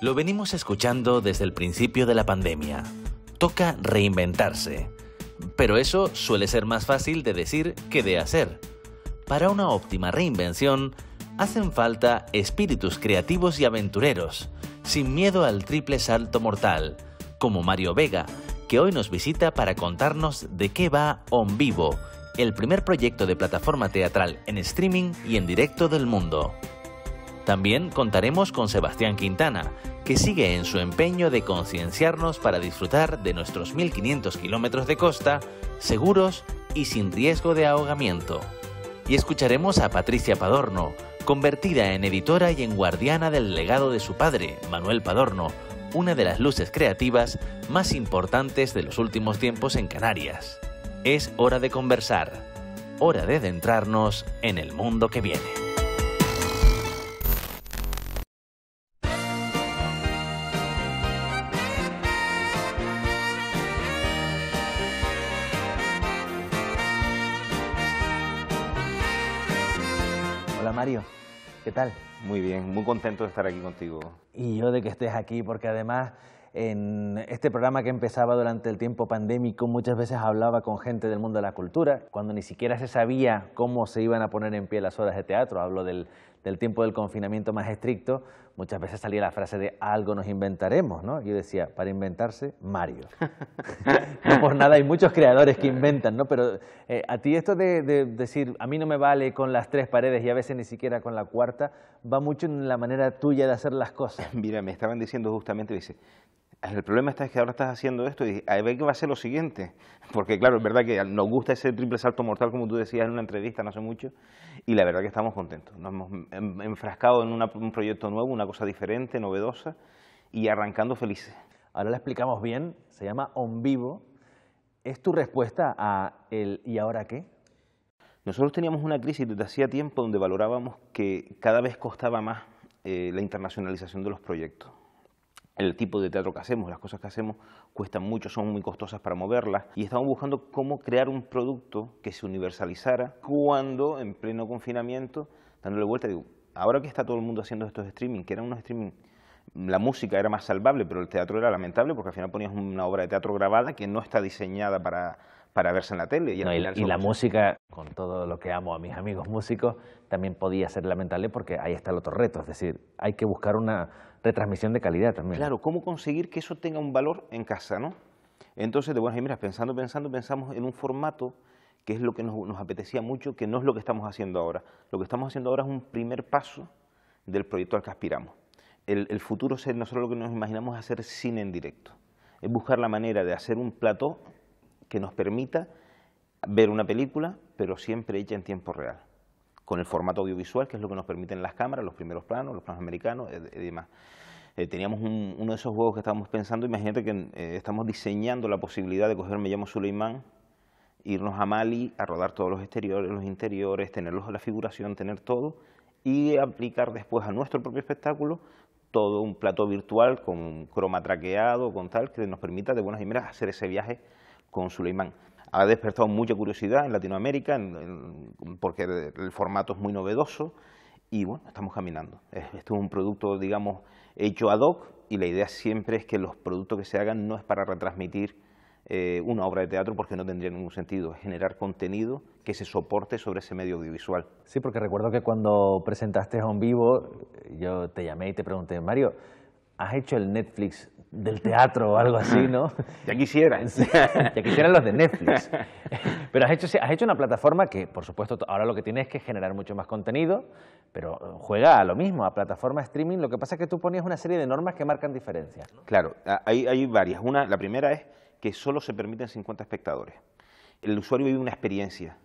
Lo venimos escuchando desde el principio de la pandemia. Toca reinventarse. Pero eso suele ser más fácil de decir que de hacer. Para una óptima reinvención, hacen falta espíritus creativos y aventureros, sin miedo al triple salto mortal, como Mario Vega, que hoy nos visita para contarnos de qué va On Vivo, el primer proyecto de plataforma teatral en streaming y en directo del mundo. También contaremos con Sebastián Quintana, que sigue en su empeño de concienciarnos para disfrutar de nuestros 1500 kilómetros de costa, seguros y sin riesgo de ahogamiento. Y escucharemos a Patricia Padorno, convertida en editora y en guardiana del legado de su padre, Manuel Padorno, una de las luces creativas más importantes de los últimos tiempos en Canarias. Es hora de conversar, hora de adentrarnos en el mundo que viene. Hola Mario, ¿qué tal? Muy bien, muy contento de estar aquí contigo. Y yo de que estés aquí, porque además en este programa que empezaba durante el tiempo pandémico muchas veces hablaba con gente del mundo de la cultura, cuando ni siquiera se sabía cómo se iban a poner en pie las obras de teatro, hablo del tiempo del confinamiento más estricto, muchas veces salía la frase de algo nos inventaremos, ¿no? Yo decía, para inventarse, Mario. No por nada, hay muchos creadores que inventan, ¿no? Pero a ti esto de decir, a mí no me vale con las 3 paredes y a veces ni siquiera con la cuarta, va mucho en la manera tuya de hacer las cosas. Mira, me estaban diciendo justamente, dice, el problema está es que ahora estás haciendo esto y a ver qué va a ser lo siguiente. Porque claro, es verdad que nos gusta ese triple salto mortal, como tú decías en una entrevista no hace mucho, y la verdad que estamos contentos. Nos hemos enfrascado en un proyecto nuevo, una cosa diferente, novedosa, y arrancando felices. Ahora le explicamos bien, se llama On Vivo. ¿Es tu respuesta a el ¿y ahora qué? Nosotros teníamos una crisis desde hacía tiempo donde valorábamos que cada vez costaba más la internacionalización de los proyectos. El tipo de teatro que hacemos, las cosas que hacemos cuestan mucho, son muy costosas para moverlas y estamos buscando cómo crear un producto que se universalizara cuando en pleno confinamiento, dándole vuelta, digo, ahora que está todo el mundo haciendo estos streaming, que eran unos streaming, la música era más salvable, pero el teatro era lamentable porque al final ponías una obra de teatro grabada que no está diseñada para verse en la tele. Y la música, con todo lo que amo a mis amigos músicos, también podía ser lamentable porque ahí está el otro reto, es decir, hay que buscar una retransmisión de calidad también. Claro, cómo conseguir que eso tenga un valor en casa, ¿no? Entonces, de buenas primeras, pensamos en un formato que es lo que nos apetecía mucho, que no es lo que estamos haciendo ahora. Lo que estamos haciendo ahora es un primer paso del proyecto al que aspiramos. El futuro, nosotros lo que nos imaginamos es hacer cine en directo, es buscar la manera de hacer un plató que nos permita ver una película, pero siempre hecha en tiempo real, con el formato audiovisual, que es lo que nos permiten las cámaras, los primeros planos, los planos americanos y demás. Teníamos uno de esos juegos que estábamos pensando, imagínate que estamos diseñando la posibilidad de coger Me llamo Suleimán, irnos a Mali, a rodar todos los exteriores, los interiores, tener la figuración, tener todo, y aplicar después a nuestro propio espectáculo todo un plató virtual con croma traqueado, con tal, que nos permita de buenas primeras hacer ese viaje con Suleimán. Ha despertado mucha curiosidad en Latinoamérica porque el formato es muy novedoso y bueno, estamos caminando. Esto es un producto, digamos, hecho ad hoc y la idea siempre es que los productos que se hagan no es para retransmitir una obra de teatro porque no tendría ningún sentido, es generar contenido que se soporte sobre ese medio audiovisual. Sí, porque recuerdo que cuando presentaste On Vivo, yo te llamé y te pregunté, Mario, ¿has hecho el Netflix del teatro o algo así, no? Ya quisieran. Ya quisieran los de Netflix. Pero has hecho una plataforma que, por supuesto, ahora lo que tiene es que generar mucho más contenido, pero juega a lo mismo, a plataforma streaming. Lo que pasa es que tú ponías una serie de normas que marcan diferencias, ¿no? Claro, hay varias. La primera es que solo se permiten 50 espectadores. El usuario vive una experiencia.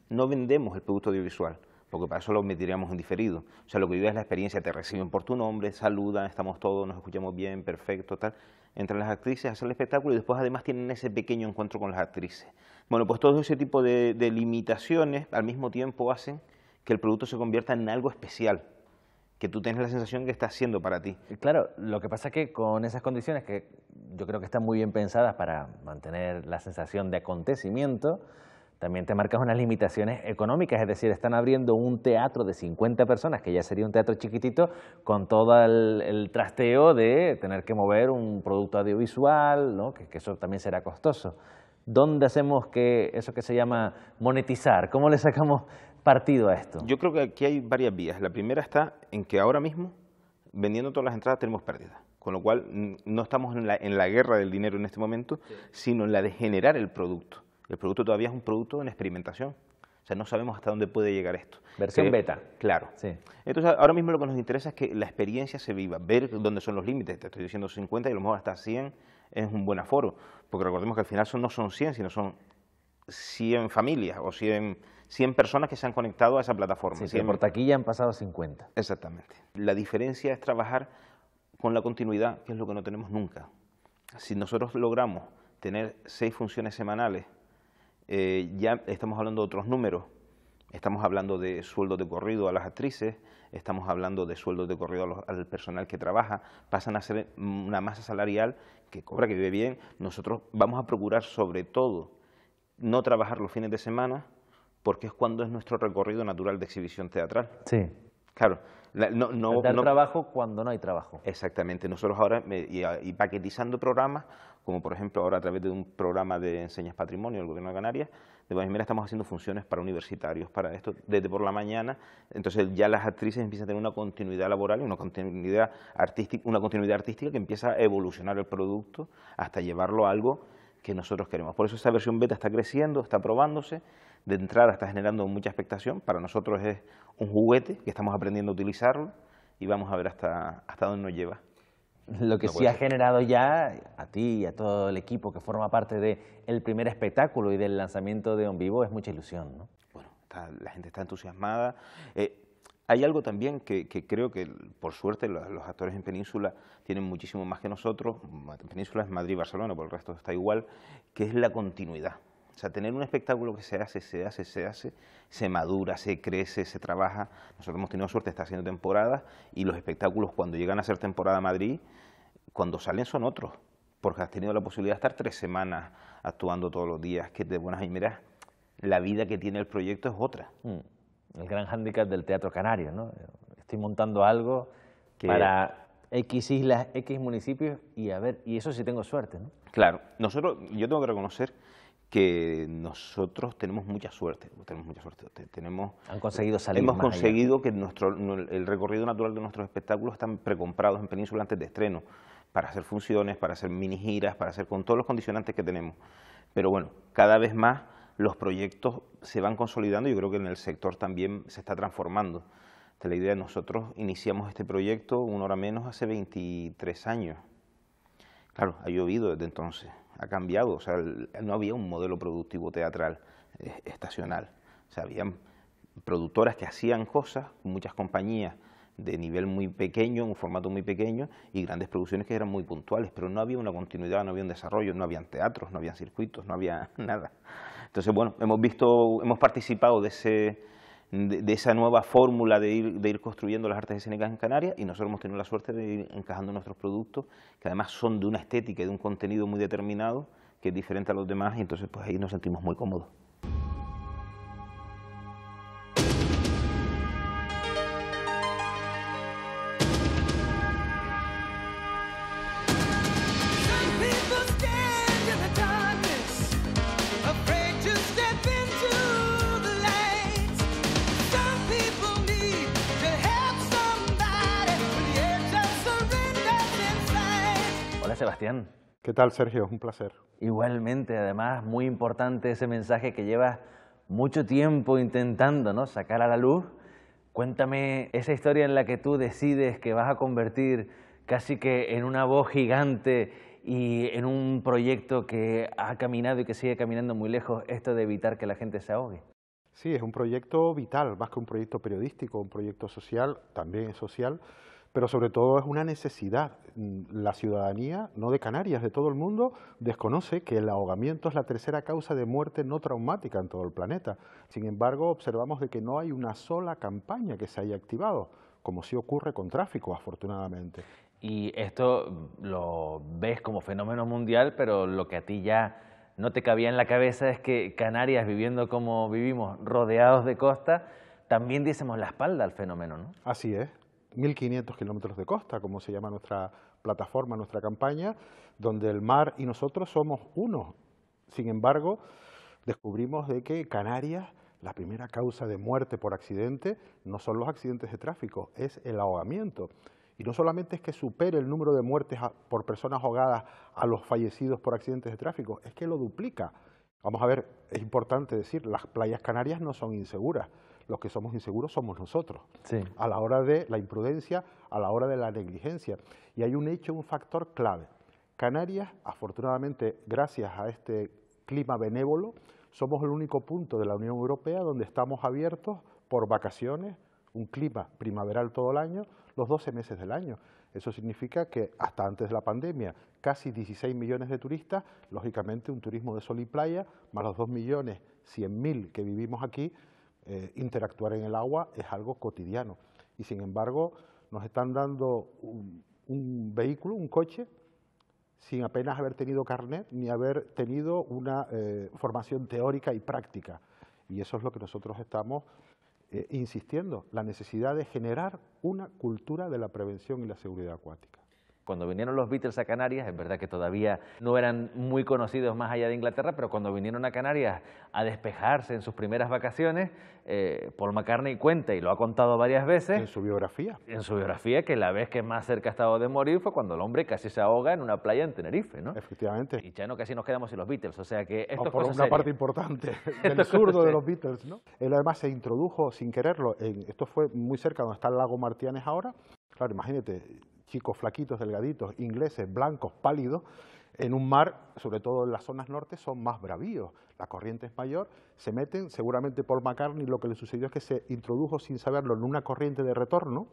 No vendemos el producto audiovisual. porque para eso lo metiríamos en diferido. O sea, lo que vive es la experiencia, te reciben por tu nombre, saludan, estamos todos, nos escuchamos bien, perfecto, tal. Entran las actrices, hacen el espectáculo y después además tienen ese pequeño encuentro con las actrices. Bueno, pues todo ese tipo de limitaciones al mismo tiempo hacen que el producto se convierta en algo especial, que tú tienes la sensación que está haciendo para ti. Claro, lo que pasa es que con esas condiciones que yo creo que están muy bien pensadas para mantener la sensación de acontecimiento, también te marcas unas limitaciones económicas, es decir, están abriendo un teatro de 50 personas, que ya sería un teatro chiquitito, con todo el trasteo de tener que mover un producto audiovisual, ¿no? que eso también será costoso. ¿Dónde hacemos que eso que se llama monetizar? ¿Cómo le sacamos partido a esto? Yo creo que aquí hay varias vías. La primera está en que ahora mismo, vendiendo todas las entradas, tenemos pérdidas. Con lo cual, no estamos en la guerra del dinero en este momento, sino en la de generar el producto. El producto todavía es un producto en experimentación. O sea, no sabemos hasta dónde puede llegar esto. Versión beta. Claro. Sí. Entonces, ahora mismo lo que nos interesa es que la experiencia se viva, ver dónde son los límites. Te estoy diciendo 50 y a lo mejor hasta 100 es un buen aforo. Porque recordemos que al final no son 100, sino son 100 familias o 100 personas que se han conectado a esa plataforma. Sí, sí, por taquilla han pasado 50. Exactamente. La diferencia es trabajar con la continuidad, que es lo que no tenemos nunca. Si nosotros logramos tener 6 funciones semanales, ya estamos hablando de otros números. Estamos hablando de sueldos de corrido a las actrices, estamos hablando de sueldos de corrido al personal que trabaja, pasan a ser una masa salarial que cobra, que vive bien. Nosotros vamos a procurar sobre todo no trabajar los fines de semana, porque es cuando es nuestro recorrido natural de exhibición teatral. Sí. Claro. Dar trabajo cuando no hay trabajo. Exactamente. Nosotros ahora, y paquetizando programas, como por ejemplo ahora a través de un programa de Enseñas Patrimonio del Gobierno de Canarias, de Guadalmira estamos haciendo funciones para universitarios, para esto, desde por la mañana. Entonces ya las actrices empiezan a tener una continuidad laboral y una continuidad artística que empieza a evolucionar el producto hasta llevarlo a algo que nosotros queremos. Por eso esta versión beta está creciendo, está probándose. De entrada está generando mucha expectación. Para nosotros es un juguete que estamos aprendiendo a utilizarlo y vamos a ver hasta dónde nos lleva. Lo que sí ha generado ya a ti y a todo el equipo que forma parte del primer espectáculo y del lanzamiento de On Vivo es mucha ilusión, ¿no? Bueno, la gente está entusiasmada. Hay algo también que creo que, por suerte, los actores en Península tienen muchísimo más que nosotros. En Península es Madrid y Barcelona, por el resto está igual, que es la continuidad. O sea, tener un espectáculo que se hace, se madura, se crece, se trabaja. Nosotros hemos tenido suerte de estar haciendo temporadas y los espectáculos cuando llegan a ser temporada Madrid, cuando salen son otros, porque has tenido la posibilidad de estar 3 semanas actuando todos los días, que de buenas y miras, la vida que tiene el proyecto es otra. El gran hándicap del teatro canario, ¿no? Estoy montando algo para X islas, X municipios y eso sí tengo suerte, ¿no? Claro, yo tengo que reconocer que nosotros tenemos mucha suerte, Han conseguido salir Hemos más conseguido allá. que el recorrido natural de nuestros espectáculos están precomprados en Península antes de estreno, para hacer funciones, para hacer mini giras, para hacer con todos los condicionantes que tenemos. Pero bueno, cada vez más los proyectos se van consolidando y yo creo que en el sector también se está transformando. La idea, nosotros iniciamos este proyecto, una hora menos, hace 23 años. Claro, ha llovido desde entonces, ha cambiado, o sea, no había un modelo productivo teatral estacional. O sea, habían productoras que hacían cosas, muchas compañías de nivel muy pequeño, un formato muy pequeño, y grandes producciones que eran muy puntuales, pero no había una continuidad, no había un desarrollo, no habían teatros, no habían circuitos, no había nada. Entonces, bueno, hemos participado de esa nueva fórmula de ir construyendo las artes escénicas en Canarias, y nosotros hemos tenido la suerte de ir encajando nuestros productos, que además son de una estética y de un contenido muy determinado, que es diferente a los demás, y entonces pues ahí nos sentimos muy cómodos. Sebastián. ¿Qué tal, Sergio? Un placer. Igualmente, además, muy importante ese mensaje que llevas mucho tiempo intentando, ¿no?, sacar a la luz. Cuéntame esa historia en la que tú decides que vas a convertir casi que en una voz gigante y en un proyecto que ha caminado y que sigue caminando muy lejos, esto de evitar que la gente se ahogue. Sí, es un proyecto vital, más que un proyecto periodístico, un proyecto social, también es social, pero sobre todo es una necesidad. La ciudadanía, no de Canarias, de todo el mundo, desconoce que el ahogamiento es la tercera causa de muerte no traumática en todo el planeta. Sin embargo, observamos de que no hay una sola campaña que se haya activado, como sí ocurre con tráfico, afortunadamente. Y esto lo ves como fenómeno mundial, pero lo que a ti ya no te cabía en la cabeza es que Canarias, viviendo como vivimos, rodeados de costa, también diésemos la espalda al fenómeno, ¿no? Así es, 1.500 kilómetros de costa, como se llama nuestra plataforma, nuestra campaña, donde el mar y nosotros somos uno. Sin embargo, descubrimos de que Canarias, la primera causa de muerte por accidente, no son los accidentes de tráfico, es el ahogamiento. Y no solamente es que supere el número de muertes por personas ahogadas a los fallecidos por accidentes de tráfico, es que lo duplica. Vamos a ver, es importante decir, las playas canarias no son inseguras. Los que somos inseguros somos nosotros, Sí. a la hora de la imprudencia, a la hora de la negligencia. Y hay un hecho, un factor clave. Canarias, afortunadamente, gracias a este clima benévolo, somos el único punto de la Unión Europea donde estamos abiertos por vacaciones, un clima primaveral todo el año, los 12 meses del año. Eso significa que hasta antes de la pandemia, casi 16 millones de turistas, lógicamente un turismo de sol y playa, más los 2.100.000 que vivimos aquí, interactuar en el agua es algo cotidiano. Y sin embargo, nos están dando un vehículo, un coche, sin apenas haber tenido carnet ni haber tenido una formación teórica y práctica. Y eso es lo que nosotros estamos insistiendo, la necesidad de generar una cultura de la prevención y la seguridad acuática. Cuando vinieron los Beatles a Canarias, es verdad que todavía no eran muy conocidos más allá de Inglaterra, pero cuando vinieron a Canarias a despejarse en sus primeras vacaciones, Paul McCartney cuenta, y lo ha contado varias veces, En su biografía, que la vez que más cerca ha estado de morir fue cuando el hombre casi se ahoga en una playa en Tenerife, ¿no? Efectivamente. Y ya no casi nos quedamos sin los Beatles, o sea que esto es por cosa una seria. parte importante del zurdo de los Beatles, ¿no? Él además se introdujo sin quererlo, esto fue muy cerca donde está el lago Martianes ahora. Claro, imagínate, chicos flaquitos, delgaditos, ingleses, blancos, pálidos, en un mar, sobre todo en las zonas norte, son más bravíos. La corriente es mayor, se meten, seguramente Paul McCartney lo que le sucedió es que se introdujo sin saberlo en una corriente de retorno,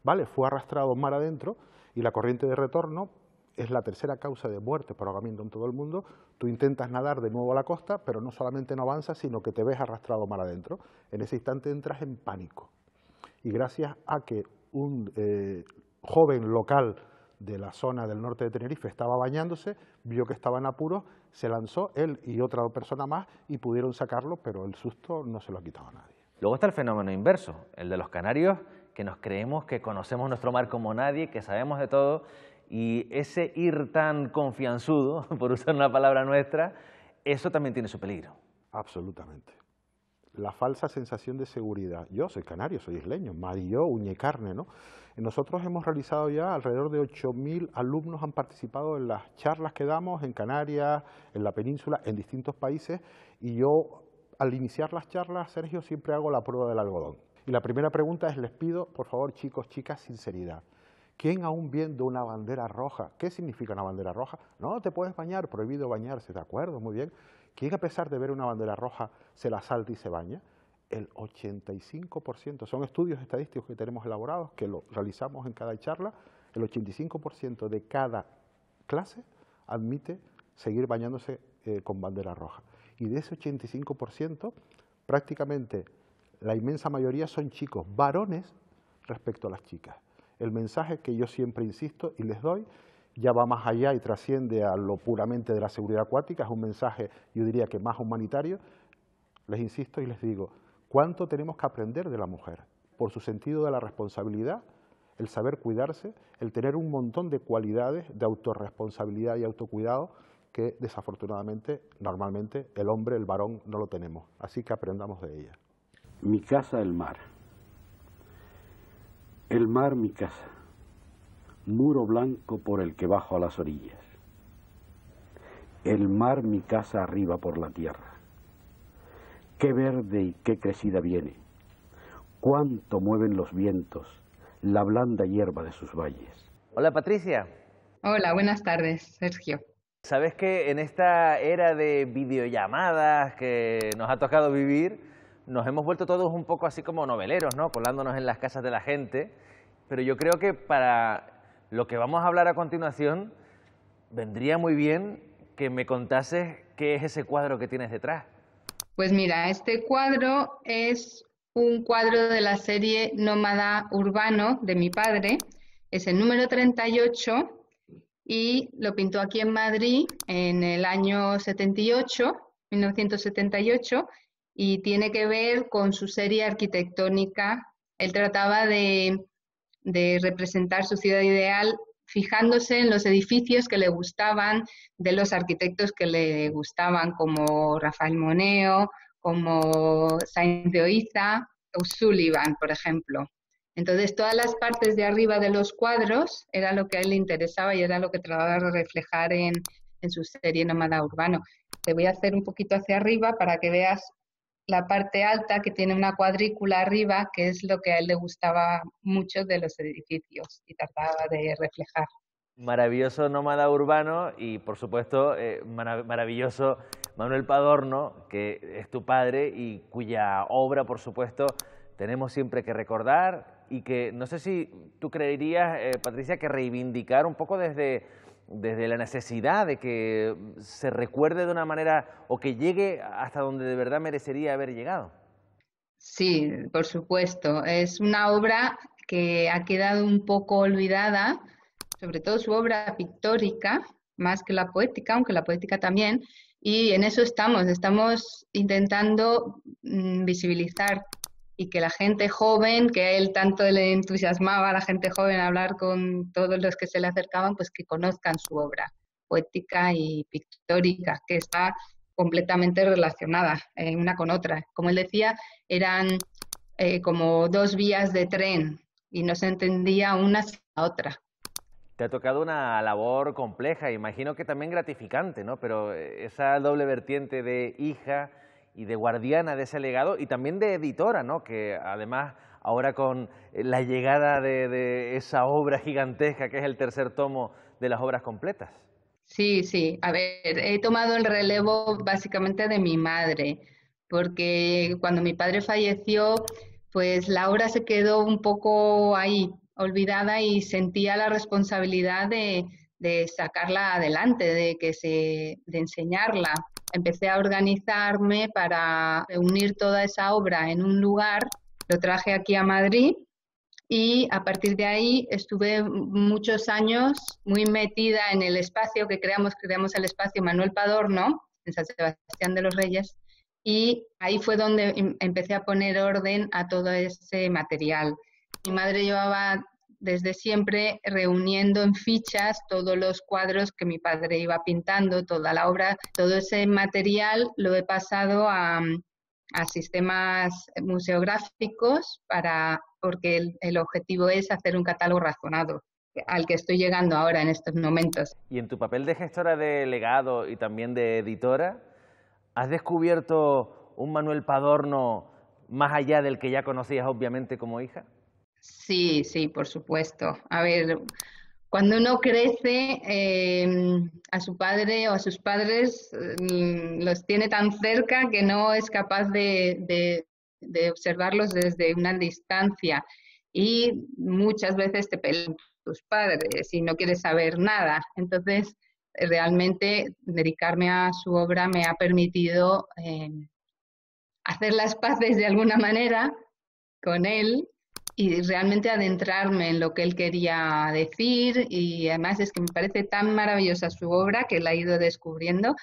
¿vale? Fue arrastrado mar adentro y la corriente de retorno es la tercera causa de muerte por ahogamiento en todo el mundo. Tú intentas nadar de nuevo a la costa, pero no solamente no avanzas, sino que te ves arrastrado mar adentro. En ese instante entras en pánico. Y gracias a que un joven local de la zona del norte de Tenerife estaba bañándose, vio que estaba en apuros, se lanzó él y otra persona más y pudieron sacarlo, pero el susto no se lo ha quitado a nadie. Luego está el fenómeno inverso, el de los canarios, que nos creemos que conocemos nuestro mar como nadie, que sabemos de todo, y ese ir tan confianzudo, por usar una palabra nuestra, eso también tiene su peligro. Absolutamente. La falsa sensación de seguridad. Yo soy canario, soy isleño, mar y yo, uña y carne, ¿no? Nosotros hemos realizado ya alrededor de 8.000 alumnos han participado en las charlas que damos en Canarias, en la península, en distintos países, y yo al iniciar las charlas, Sergio, siempre hago la prueba del algodón. Y la primera pregunta es, les pido, por favor, chicos, chicas, sinceridad. ¿Quién aún viendo una bandera roja? ¿Qué significa una bandera roja? No, te puedes bañar, prohibido bañarse, ¿de acuerdo? Muy bien. ¿Quién a pesar de ver una bandera roja se la salta y se baña? El 85%, son estudios estadísticos que tenemos elaborados, que lo realizamos en cada charla, el 85% de cada clase admite seguir bañándose con bandera roja. Y de ese 85%, prácticamente la inmensa mayoría son chicos, varones respecto a las chicas. El mensaje que yo siempre insisto y les doy ya va más allá y trasciende a lo puramente de la seguridad acuática, es un mensaje, yo diría que más humanitario. Les insisto y les digo, ¿cuánto tenemos que aprender de la mujer? Por su sentido de la responsabilidad, el saber cuidarse, el tener un montón de cualidades de autorresponsabilidad y autocuidado que desafortunadamente, normalmente, el hombre, el varón, no lo tenemos. Así que aprendamos de ella. Mi casa, el mar. El mar, mi casa. Muro blanco por el que bajo a las orillas. El mar, mi casa arriba por la tierra. Qué verde y qué crecida viene. Cuánto mueven los vientos, la blanda hierba de sus valles. Hola, Patricia. Hola, buenas tardes, Sergio. Sabes que en esta era de videollamadas que nos ha tocado vivir, nos hemos vuelto todos un poco así como noveleros, ¿no? Colándonos en las casas de la gente, pero yo creo que para lo que vamos a hablar a continuación vendría muy bien que me contases qué es ese cuadro que tienes detrás. Pues mira, este cuadro es un cuadro de la serie Nómada Urbano de mi padre, es el número 38 y lo pintó aquí en Madrid en el año 78, 1978, y tiene que ver con su serie arquitectónica. Él trataba de representar su ciudad ideal fijándose en los edificios que le gustaban, de los arquitectos que le gustaban, como Rafael Moneo, como Sainz de Oiza o Sullivan, por ejemplo. Entonces, todas las partes de arriba de los cuadros era lo que a él le interesaba y era lo que trataba de reflejar en su serie Nómada Urbano. Te voy a hacer un poquito hacia arriba para que veas la parte alta, que tiene una cuadrícula arriba, que es lo que a él le gustaba mucho de los edificios y trataba de reflejar. Maravilloso Nómada Urbano y, por supuesto, maravilloso Manuel Padorno, que es tu padre y cuya obra, por supuesto, tenemos siempre que recordar y que no sé si tú creerías, Patricia, que reivindicar un poco desde la necesidad de que se recuerde de una manera o que llegue hasta donde de verdad merecería haber llegado. Sí, por supuesto. Es una obra que ha quedado un poco olvidada, sobre todo su obra pictórica, más que la poética, aunque la poética también, y en eso estamos intentando visibilizar y que la gente joven, que a él tanto le entusiasmaba a la gente joven hablar con todos los que se le acercaban, pues que conozcan su obra poética y pictórica, que está completamente relacionada una con otra. Como él decía, eran como dos vías de tren y no se entendía una sin la otra. Te ha tocado una labor compleja, imagino que también gratificante, ¿no? Pero esa doble vertiente de hija y de guardiana de ese legado y también de editora, ¿no? Que además ahora con la llegada de esa obra gigantesca que es el tercer tomo de las obras completas. Sí, sí. A ver, he tomado el relevo básicamente de mi madre, porque cuando mi padre falleció, pues la obra se quedó un poco ahí, olvidada y sentía la responsabilidad de sacarla adelante, de enseñarla. Empecé a organizarme para reunir toda esa obra en un lugar, lo traje aquí a Madrid y a partir de ahí estuve muchos años muy metida en el espacio que creamos el espacio Manuel Padorno, en San Sebastián de los Reyes, y ahí fue donde empecé a poner orden a todo ese material. Mi madre llevaba desde siempre reuniendo en fichas todos los cuadros que mi padre iba pintando, toda la obra, todo ese material lo he pasado a sistemas museográficos porque el objetivo es hacer un catálogo razonado, al que estoy llegando ahora en estos momentos. Y en tu papel de gestora de legado y también de editora, ¿has descubierto un Manuel Padorno más allá del que ya conocías obviamente como hija? Sí, sí, por supuesto. A ver, cuando uno crece, a su padre o a sus padres los tiene tan cerca que no es capaz de observarlos desde una distancia. Y muchas veces te pelean tus padres y no quieres saber nada. Entonces, realmente dedicarme a su obra me ha permitido hacer las paces de alguna manera con él y realmente adentrarme en lo que él quería decir, y además es que me parece tan maravillosa su obra que la he ido descubriendo.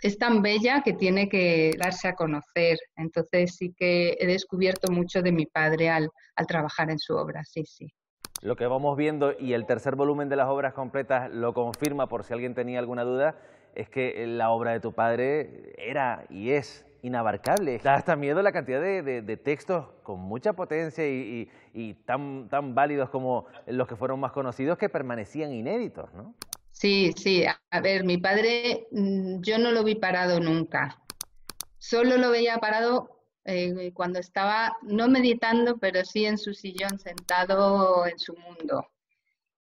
Es tan bella que tiene que darse a conocer. Entonces sí que he descubierto mucho de mi padre al trabajar en su obra, sí, sí. Lo que vamos viendo, y el tercer volumen de las obras completas lo confirma por si alguien tenía alguna duda, es que la obra de tu padre era y es inabarcable. Da hasta miedo la cantidad de textos con mucha potencia y tan válidos como los que fueron más conocidos, que permanecían inéditos, ¿no? Sí, sí. A ver, mi padre, yo no lo vi parado nunca. Solo lo veía parado cuando estaba, no meditando, pero sí en su sillón sentado en su mundo.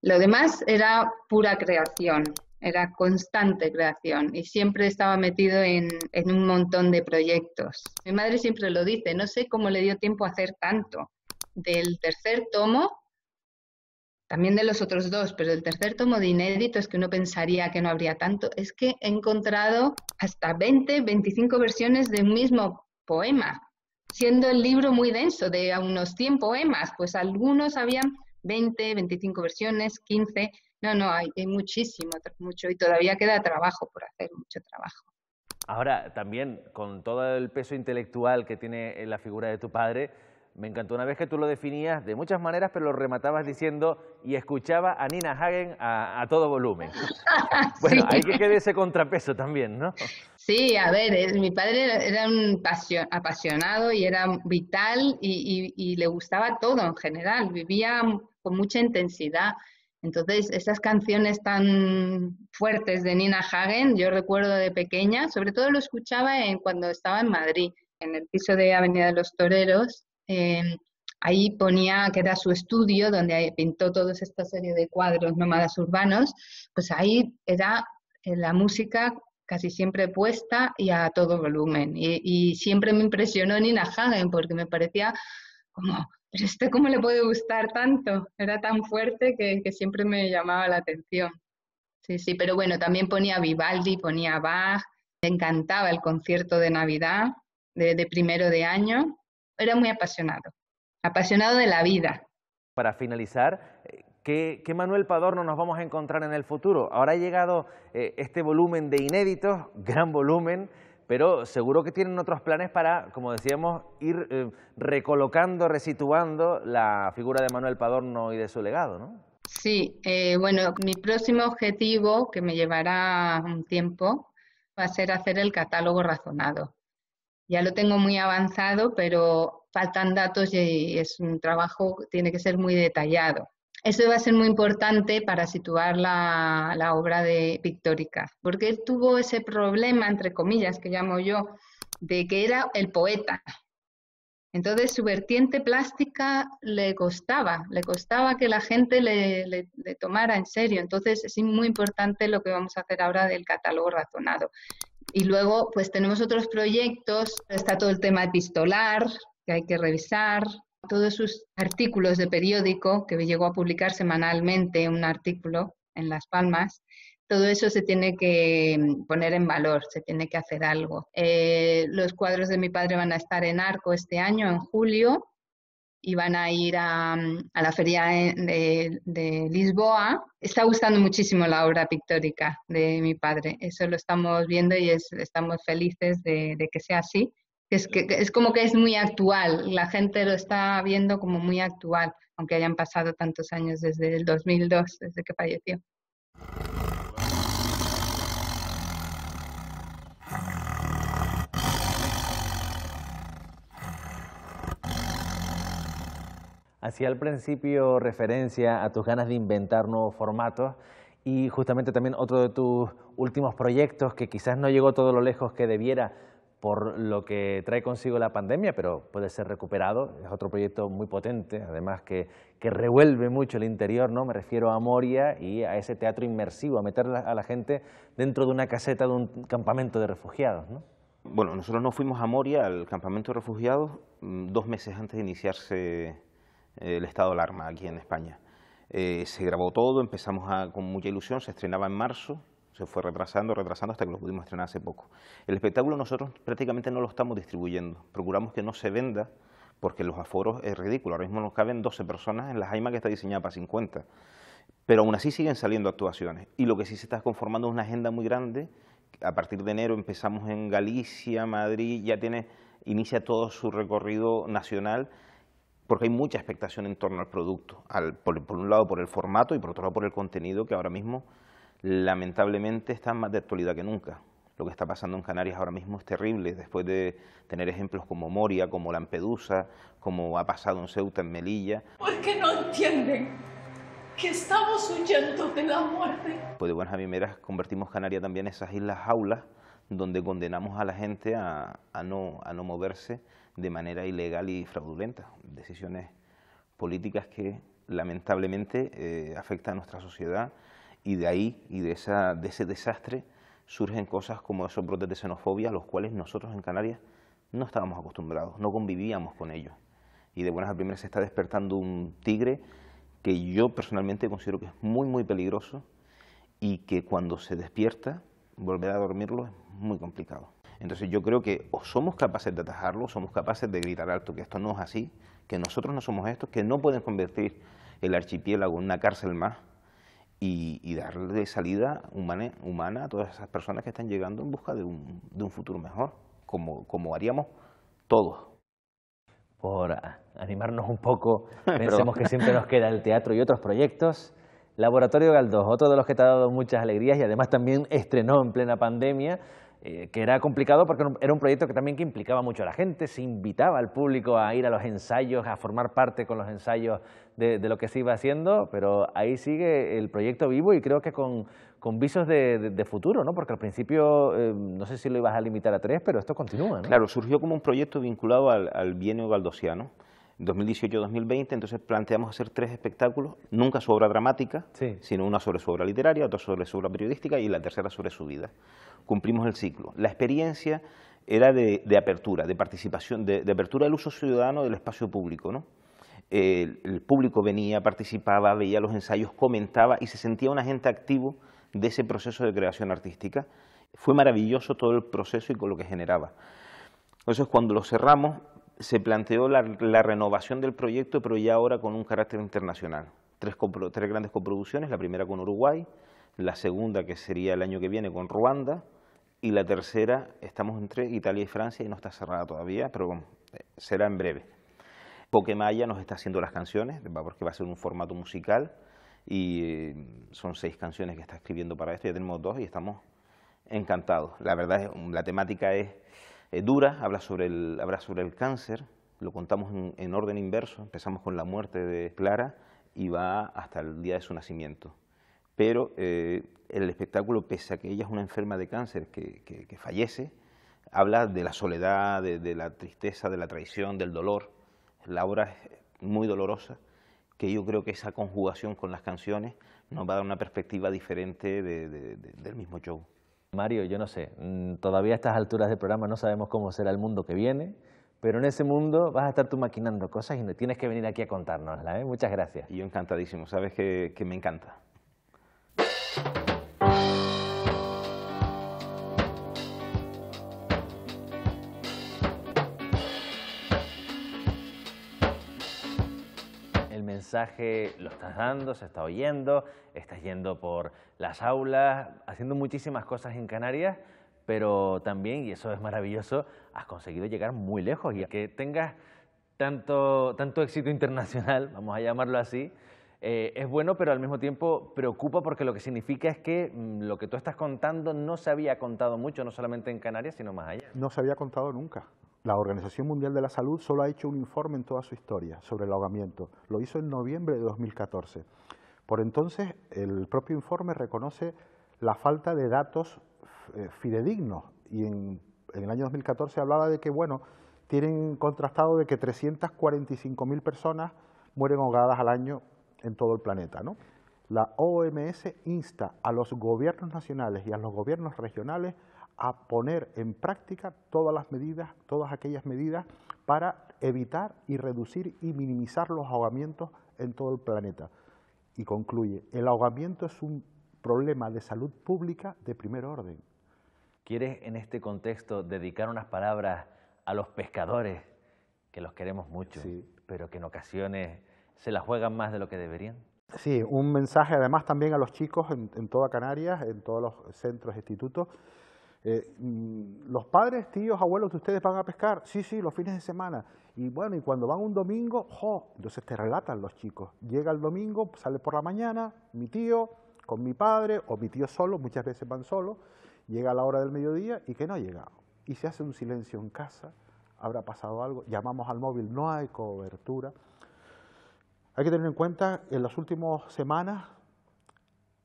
Lo demás era pura creación. era constante creación y siempre estaba metido en un montón de proyectos. Mi madre siempre lo dice, no sé cómo le dio tiempo a hacer tanto. Del tercer tomo, también de los otros dos, pero el tercer tomo de inéditos, que uno pensaría que no habría tanto, es que he encontrado hasta 20, 25 versiones de un mismo poema, siendo el libro muy denso, de unos 100 poemas, pues algunos habían 20, 25 versiones, 15, no, hay muchísimo, mucho, y todavía queda trabajo por hacer, mucho trabajo. Ahora, también, con todo el peso intelectual que tiene la figura de tu padre, me encantó una vez que tú lo definías de muchas maneras, pero lo rematabas diciendo, y escuchaba a Nina Hagen a todo volumen. Bueno, Sí. hay que quede ese contrapeso también, ¿no? Sí, a ver, mi padre era un apasionado y era vital y le gustaba todo en general, vivía con mucha intensidad. Entonces, esas canciones tan fuertes de Nina Hagen, yo recuerdo de pequeña, sobre todo lo escuchaba cuando estaba en Madrid, en el piso de Avenida de los Toreros. Ahí ponía que era su estudio, donde pintó toda esta serie de cuadros nómadas urbanos, pues ahí era la música casi siempre puesta y a todo volumen. Y siempre me impresionó Nina Hagen porque me parecía como, pero ¿cómo le puede gustar tanto? Era tan fuerte que siempre me llamaba la atención. Sí, pero bueno, también ponía Vivaldi, ponía Bach, le encantaba el concierto de Navidad de primero de año. Era muy apasionado de la vida. Para finalizar, ¿qué Manuel Padorno nos vamos a encontrar en el futuro? Ahora ha llegado este volumen de inéditos, gran volumen, pero seguro que tienen otros planes para, como decíamos, ir recolocando, resituando la figura de Manuel Padorno y de su legado, ¿no? Sí, bueno, mi próximo objetivo, que me llevará un tiempo, va a ser hacer el catálogo razonado. Ya lo tengo muy avanzado, pero faltan datos y es un trabajo que tiene que ser muy detallado. Eso va a ser muy importante para situar la obra pictórica, porque él tuvo ese problema, entre comillas, que llamo yo, de que era el poeta. Entonces su vertiente plástica le costaba que la gente le tomara en serio. Entonces es muy importante lo que vamos a hacer ahora del catálogo razonado. Y luego, pues tenemos otros proyectos, está todo el tema epistolar, que hay que revisar, todos sus artículos de periódico, que llegó a publicar semanalmente un artículo en Las Palmas, todo eso se tiene que poner en valor, se tiene que hacer algo. Los cuadros de mi padre van a estar en Arco este año, en julio, y van a ir a la feria de Lisboa. Está gustando muchísimo la obra pictórica de mi padre, eso lo estamos viendo y estamos felices de que sea así. Es como que es muy actual, la gente lo está viendo como muy actual, aunque hayan pasado tantos años desde el 2002, desde que falleció. Hacía al principio referencia a tus ganas de inventar nuevos formatos y justamente también otro de tus últimos proyectos que quizás no llegó todo lo lejos que debiera por lo que trae consigo la pandemia, pero puede ser recuperado. Es otro proyecto muy potente, además que revuelve mucho el interior, ¿no? Me refiero a Moria y a ese teatro inmersivo, a meter a la gente dentro de una caseta de un campamento de refugiados, ¿no? Bueno, nosotros nos fuimos a Moria, al campamento de refugiados, 2 meses antes de iniciarse el estado de alarma aquí en España. Se grabó todo, empezamos con mucha ilusión, se estrenaba en marzo, se fue retrasando hasta que lo pudimos estrenar hace poco. El espectáculo nosotros prácticamente no lo estamos distribuyendo, procuramos que no se venda porque los aforos es ridículo, ahora mismo nos caben 12 personas en la Jaima que está diseñada para 50, pero aún así siguen saliendo actuaciones y lo que sí se está conformando es una agenda muy grande. A partir de enero empezamos en Galicia, Madrid, ya inicia todo su recorrido nacional, porque hay mucha expectación en torno al producto, por un lado por el formato y por otro lado por el contenido, que ahora mismo lamentablemente está más de actualidad que nunca. Lo que está pasando en Canarias ahora mismo es terrible, después de tener ejemplos como Moria, como Lampedusa, como ha pasado en Ceuta, en Melilla. ¿Por qué no entienden que estamos huyendo de la muerte? Pues de buenas a primeras convertimos Canarias también en esas islas jaulas donde condenamos a la gente a no moverse de manera ilegal y fraudulenta. Decisiones políticas que lamentablemente afectan a nuestra sociedad Y de ahí, y de ese desastre, surgen cosas como esos brotes de xenofobia, a los cuales nosotros en Canarias no estábamos acostumbrados, no convivíamos con ellos. Y de buenas a primeras se está despertando un tigre que yo personalmente considero que es muy, muy peligroso y que cuando se despierta, volver a dormirlo es muy complicado. Entonces yo creo que o somos capaces de atajarlo, o somos capaces de gritar alto que esto no es así, que nosotros no somos estos, que no pueden convertir el archipiélago en una cárcel más, y darle salida humana a todas esas personas que están llegando en busca de un futuro mejor, como haríamos todos. Por animarnos un poco, pensemos que siempre nos queda el teatro y otros proyectos. Laboratorio Galdós, otro de los que te ha dado muchas alegrías y además también estrenó en plena pandemia, que era complicado porque era un proyecto que también que implicaba mucho a la gente, se invitaba al público a ir a los ensayos, a formar parte con los ensayos de lo que se iba haciendo, pero ahí sigue el proyecto vivo y creo que con visos de futuro, ¿no? Porque al principio, no sé si lo ibas a limitar a 3, pero esto continúa, ¿no? Claro, surgió como un proyecto vinculado al bienio galdosiano, 2018-2020, entonces planteamos hacer 3 espectáculos, nunca su obra dramática, sí, sino una sobre su obra literaria, otra sobre su obra periodística y la tercera sobre su vida. Cumplimos el ciclo. La experiencia era de apertura, de participación, de apertura del uso ciudadano del espacio público, ¿no? El público venía, participaba, veía los ensayos, comentaba y se sentía un agente activo de ese proceso de creación artística. Fue maravilloso todo el proceso y con lo que generaba. Entonces, cuando lo cerramos, se planteó la renovación del proyecto, pero ya ahora con un carácter internacional. 3 grandes coproducciones, la primera con Uruguay, la segunda, que sería el año que viene, con Ruanda, y la tercera, estamos entre Italia y Francia, y no está cerrada todavía, pero bueno, será en breve. Pokémaya nos está haciendo las canciones, porque va a ser un formato musical, y son 6 canciones que está escribiendo para esto, ya tenemos 2 y estamos encantados. La verdad es la temática es dura, habla sobre el cáncer, lo contamos en orden inverso, empezamos con la muerte de Clara y va hasta el día de su nacimiento. Pero el espectáculo, pese a que ella es una enferma de cáncer que fallece, habla de la soledad, de la tristeza, de la traición, del dolor. La obra es muy dolorosa, que yo creo que esa conjugación con las canciones nos va a dar una perspectiva diferente del mismo show. Mario, yo no sé, todavía a estas alturas del programa no sabemos cómo será el mundo que viene, pero en ese mundo vas a estar tú maquinando cosas y no tienes que venir aquí a contárnoslas, ¿eh? Muchas gracias. Y yo encantadísimo, sabes que me encanta. El mensaje lo estás dando, se está oyendo, estás yendo por las aulas, haciendo muchísimas cosas en Canarias, pero también, y eso es maravilloso, has conseguido llegar muy lejos y que tengas tanto éxito internacional, vamos a llamarlo así, es bueno, pero al mismo tiempo preocupa porque lo que significa es que lo que tú estás contando no se había contado mucho, no solamente en Canarias, sino más allá. No se había contado nunca. La Organización Mundial de la Salud solo ha hecho un informe en toda su historia sobre el ahogamiento. Lo hizo en noviembre de 2014. Por entonces, el propio informe reconoce la falta de datos fidedignos y en el año 2014 hablaba de que, bueno, tienen contrastado de que 345.000 personas mueren ahogadas al año en todo el planeta, ¿no? La OMS insta a los gobiernos nacionales y a los gobiernos regionales a poner en práctica todas aquellas medidas para evitar y reducir y minimizar los ahogamientos en todo el planeta. Y concluye, el ahogamiento es un problema de salud pública de primer orden. ¿Quieres en este contexto dedicar unas palabras a los pescadores, que los queremos mucho, sí, pero que en ocasiones se la juegan más de lo que deberían? Sí, un mensaje además también a los chicos en toda Canarias, en todos los centros e institutos. Los padres, tíos, abuelos de ustedes van a pescar, sí, los fines de semana, y bueno, y cuando van un domingo, entonces te relatan los chicos, llega el domingo, sale por la mañana, mi tío con mi padre, o mi tío solo, muchas veces van solos, llega a la hora del mediodía y que no ha llegado, y se hace un silencio en casa, habrá pasado algo, llamamos al móvil, no hay cobertura. Hay que tener en cuenta, en las últimas semanas,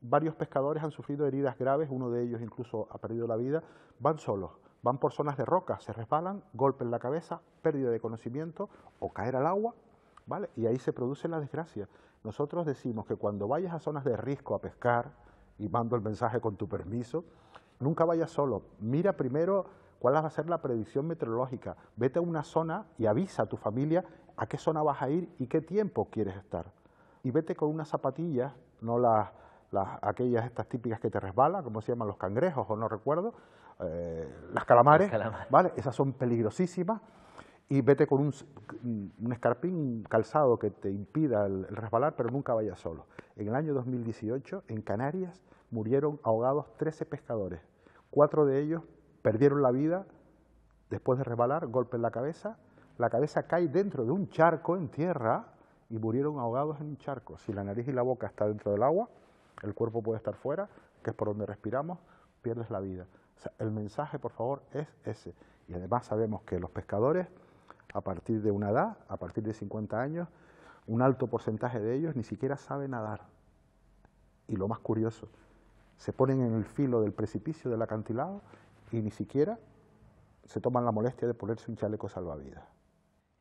varios pescadores han sufrido heridas graves, uno de ellos incluso ha perdido la vida, van solos, van por zonas de roca, se resbalan, golpe en la cabeza, pérdida de conocimiento o caer al agua, ¿vale? Y ahí se produce la desgracia. Nosotros decimos que cuando vayas a zonas de risco a pescar, y mando el mensaje con tu permiso. Nunca vayas solo, mira primero cuál va a ser la predicción meteorológica, vete a una zona y avisa a tu familia a qué zona vas a ir y qué tiempo quieres estar. Y vete con unas zapatillas, no aquellas estas típicas que te resbalan, como se llaman los cangrejos o no recuerdo, las calamares, ¿vale? Esas son peligrosísimas. Y vete con un escarpín, un calzado que te impida el resbalar, pero nunca vayas solo. En el año 2018, en Canarias, murieron ahogados 13 pescadores. 4 de ellos perdieron la vida después de resbalar, golpe en la cabeza cae dentro de un charco en tierra y murieron ahogados en un charco. Si la nariz y la boca están dentro del agua, el cuerpo puede estar fuera, que es por donde respiramos, pierdes la vida. O sea, el mensaje, por favor, es ese. Y además sabemos que los pescadores, a partir de una edad, a partir de 50 años, un alto porcentaje de ellos ni siquiera sabe nadar. Y lo más curioso, se ponen en el filo del precipicio del acantilado y ni siquiera se toman la molestia de ponerse un chaleco salvavidas.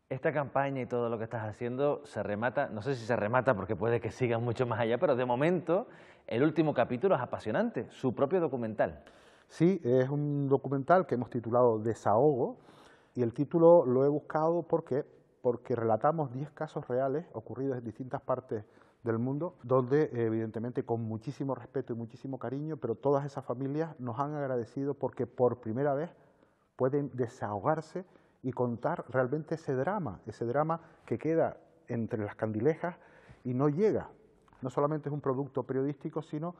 Esta campaña y todo lo que estás haciendo se remata, no sé si se remata porque puede que siga mucho más allá, pero de momento el último capítulo es apasionante, su propio documental. Sí, es un documental que hemos titulado Desahogo, y el título lo he buscado porque relatamos 10 casos reales ocurridos en distintas partes del mundo, donde evidentemente con muchísimo respeto y muchísimo cariño, pero todas esas familias nos han agradecido porque por primera vez pueden desahogarse y contar realmente ese drama que queda entre las candilejas y no llega. No solamente es un producto periodístico, sino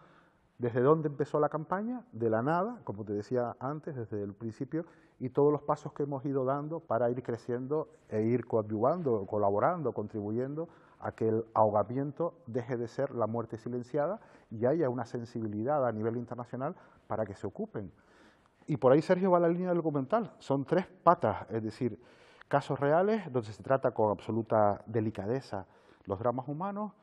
desde dónde empezó la campaña, de la nada, como te decía antes, desde el principio, y todos los pasos que hemos ido dando para ir creciendo e ir coadyuvando, colaborando, contribuyendo a que el ahogamiento deje de ser la muerte silenciada y haya una sensibilidad a nivel internacional para que se ocupen. Y por ahí, Sergio, va la línea del documental. Son 3 patas, es decir, casos reales donde se trata con absoluta delicadeza los dramas humanos,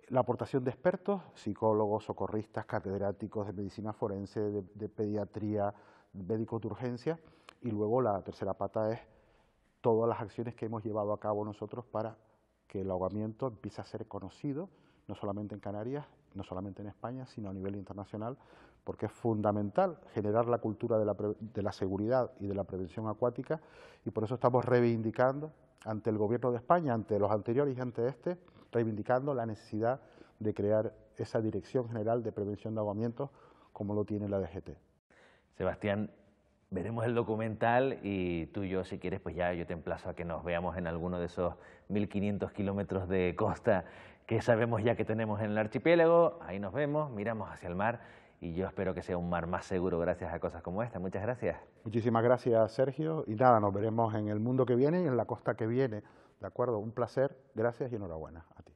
la aportación de expertos, psicólogos, socorristas, catedráticos de medicina forense, de pediatría, médicos de urgencia, y luego la tercera pata es todas las acciones que hemos llevado a cabo nosotros para que el ahogamiento empiece a ser conocido, no solamente en Canarias, no solamente en España, sino a nivel internacional, porque es fundamental generar la cultura de la seguridad y de la prevención acuática, y por eso estamos reivindicando ante el Gobierno de España, ante los anteriores y ante este, reivindicando la necesidad de crear esa Dirección General de Prevención de Ahogamientos como lo tiene la DGT. Sebastián, veremos el documental y tú y yo, si quieres, pues ya yo te emplazo a que nos veamos en alguno de esos 1500 kilómetros de costa que sabemos ya que tenemos en el archipiélago. Ahí nos vemos, miramos hacia el mar y yo espero que sea un mar más seguro gracias a cosas como esta. Muchas gracias. Muchísimas gracias, Sergio. Y nada, nos veremos en el mundo que viene y en la costa que viene. ¿De acuerdo? Un placer, gracias y enhorabuena a ti.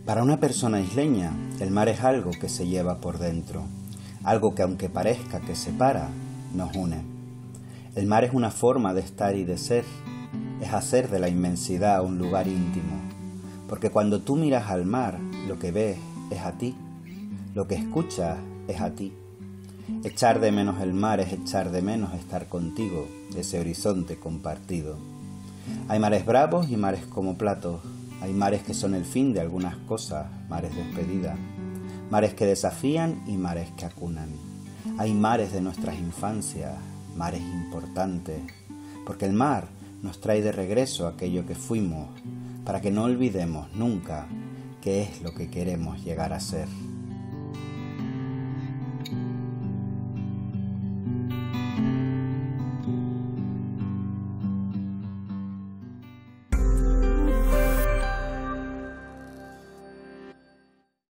Para una persona isleña, el mar es algo que se lleva por dentro, algo que aunque parezca que separa, nos une. El mar es una forma de estar y de ser, es hacer de la inmensidad un lugar íntimo, porque cuando tú miras al mar, lo que ves es a ti, lo que escuchas es a ti. Echar de menos el mar es echar de menos estar contigo, ese horizonte compartido. Hay mares bravos y mares como platos. Hay mares que son el fin de algunas cosas, mares despedida. Mares que desafían y mares que acunan. Hay mares de nuestras infancias, mares importantes. Porque el mar nos trae de regreso aquello que fuimos, para que no olvidemos nunca qué es lo que queremos llegar a ser.